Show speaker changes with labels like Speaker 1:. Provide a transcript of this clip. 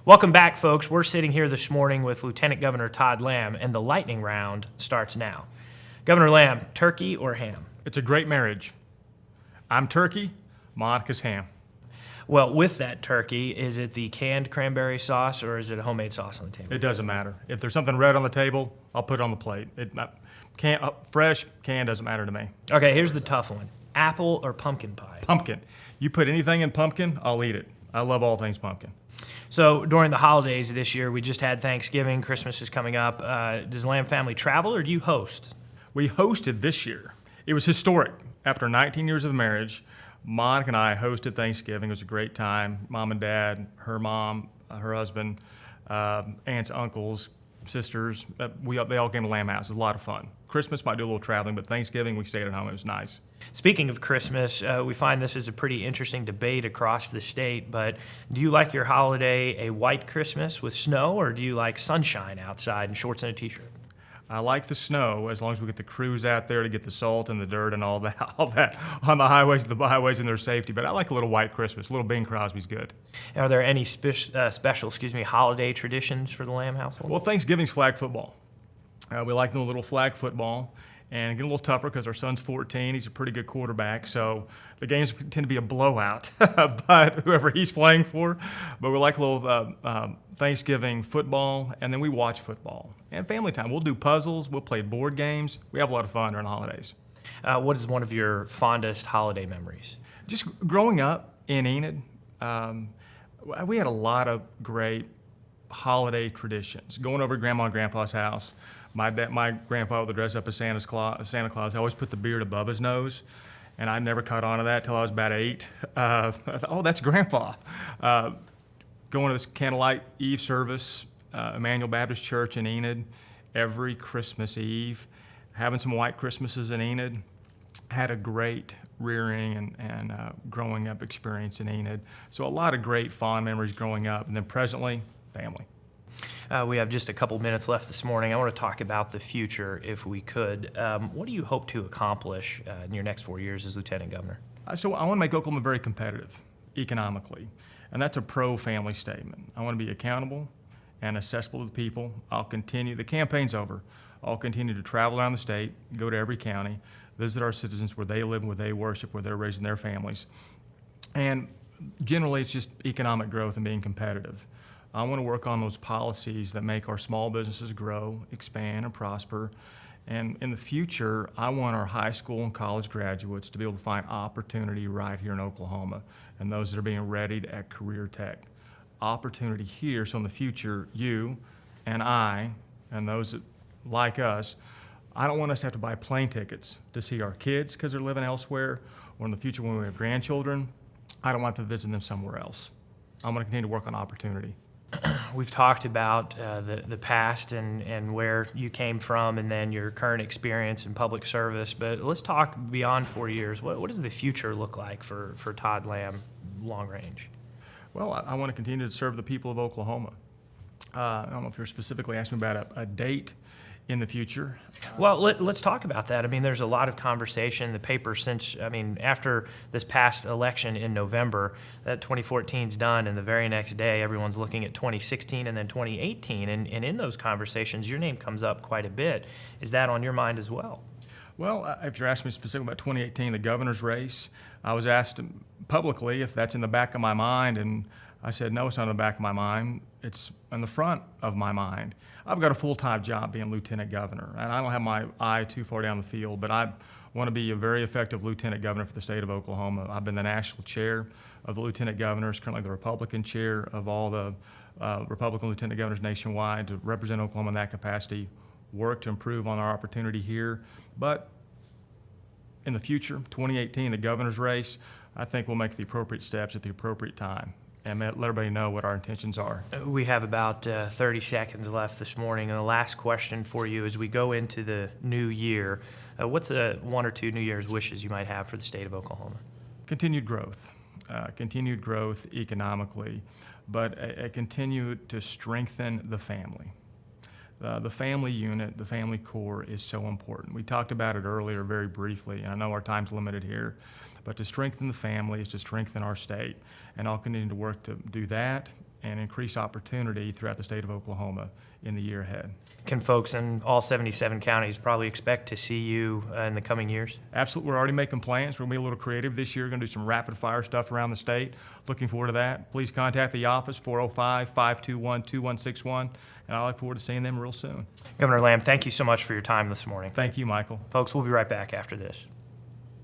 Speaker 1: Welcome back, folks. We're sitting here this morning with Lieutenant Governor Todd Lamb, and the lightning round starts now. Governor Lamb, turkey or ham?
Speaker 2: It's a great marriage. I'm turkey, Monica's ham.
Speaker 1: Well, with that turkey, is it the canned cranberry sauce or is it a homemade sauce on the table?
Speaker 2: It doesn't matter. If there's something red on the table, I'll put it on the plate. Fresh, canned doesn't matter to me.
Speaker 1: Okay, here's the tough one. Apple or pumpkin pie?
Speaker 2: Pumpkin. You put anything in pumpkin, I'll eat it. I love all things pumpkin.
Speaker 1: So during the holidays this year, we just had Thanksgiving, Christmas is coming up. Does the Lamb family travel or do you host?
Speaker 2: We hosted this year. It was historic. After 19 years of marriage, Monica and I hosted Thanksgiving. It was a great time. Mom and Dad, her mom, her husband, aunts, uncles, sisters, they all came to Lamb House. It was a lot of fun. Christmas might do a little traveling, but Thanksgiving we stayed at home. It was nice.
Speaker 1: Speaking of Christmas, we find this is a pretty interesting debate across the state, but do you like your holiday a white Christmas with snow, or do you like sunshine outside and shorts and a t-shirt?
Speaker 2: I like the snow as long as we get the crews out there to get the salt and the dirt and all that on the highways and their safety. But I like a little white Christmas. A little Bing Crosby's good.
Speaker 1: Are there any special holiday traditions for the Lamb household?
Speaker 2: Well, Thanksgiving's flag football. We like the little flag football. And it gets a little tougher because our son's 14. He's a pretty good quarterback, so the games tend to be a blowout, but whoever he's playing for. But we like a little Thanksgiving football, and then we watch football. And family time. We'll do puzzles. We'll play board games. We have a lot of fun during the holidays.
Speaker 1: What is one of your fondest holiday memories?
Speaker 2: Just growing up in Enid, we had a lot of great holiday traditions. Going over to Grandma and Grandpa's house. My grandfather would dress up as Santa Claus. I always put the beard above his nose, and I never caught on to that until I was about 8. I thought, oh, that's Grandpa. Going to this candlelight Eve service, Emmanuel Baptist Church in Enid, every Christmas Eve. Having some white Christmases in Enid. Had a great rearing and growing up experience in Enid. So a lot of great fond memories growing up, and then presently, family.
Speaker 1: We have just a couple minutes left this morning. I want to talk about the future, if we could. What do you hope to accomplish in your next 4 years as Lieutenant Governor?
Speaker 2: So I want to make Oklahoma very competitive economically, and that's a pro-family statement. I want to be accountable and accessible to the people. I'll continue. The campaign's over. I'll continue to travel around the state, go to every county, visit our citizens where they live, where they worship, where they're raising their families. And generally, it's just economic growth and being competitive. I want to work on those policies that make our small businesses grow, expand, and prosper. And in the future, I want our high school and college graduates to be able to find opportunity right here in Oklahoma, and those that are being readied at career tech. Opportunity here, so in the future, you and I, and those that like us, I don't want us to have to buy plane tickets to see our kids because they're living elsewhere, or in the future when we have grandchildren, I don't want to visit them somewhere else. I'm going to continue to work on opportunity.
Speaker 1: We've talked about the past and where you came from and then your current experience in public service, but let's talk beyond 4 years. What does the future look like for Todd Lamb long range?
Speaker 2: Well, I want to continue to serve the people of Oklahoma. I don't know if you're specifically asking me about a date in the future.
Speaker 1: Well, let's talk about that. I mean, there's a lot of conversation in the paper after this past election in November, that 2014's done, and the very next day, everyone's looking at 2016 and then 2018, and in those conversations, your name comes up quite a bit. Is that on your mind as well?
Speaker 2: Well, if you're asking me specifically about 2018, the governor's race, I was asked publicly if that's in the back of my mind, and I said, no, it's not in the back of my mind. It's in the front of my mind. I've got a full-time job being lieutenant governor, and I don't have my eye too far down the field, but I want to be a very effective lieutenant governor for the state of Oklahoma. I've been the national chair of the lieutenant governors, currently the Republican chair of all the Republican lieutenant governors nationwide to represent Oklahoma in that capacity, work to improve on our opportunity here. But in the future, 2018, the governor's race, I think we'll make the appropriate steps at the appropriate time and let everybody know what our intentions are.
Speaker 1: We have about 30 seconds left this morning, and the last question for you as we go into the new year, what's one or two New Year's wishes you might have for the state of Oklahoma?
Speaker 2: Continued growth economically, but continue to strengthen the family. The family unit, the family core is so important. We talked about it earlier very briefly, and I know our time's limited here, but to strengthen the family is to strengthen our state, and I'll continue to work to do that and increase opportunity throughout the state of Oklahoma in the year ahead.
Speaker 1: Can folks in all 77 counties probably expect to see you in the coming years?
Speaker 2: Absolutely. We're already making plans. We're going to be a little creative this year. We're going to do some rapid fire stuff around the state. Looking forward to that. Please contact the office, 405-521-2161, and I look forward to seeing them real soon.
Speaker 1: Governor Lamb, thank you so much for your time this morning.
Speaker 2: Thank you, Michael.
Speaker 1: Folks, we'll be right back after this.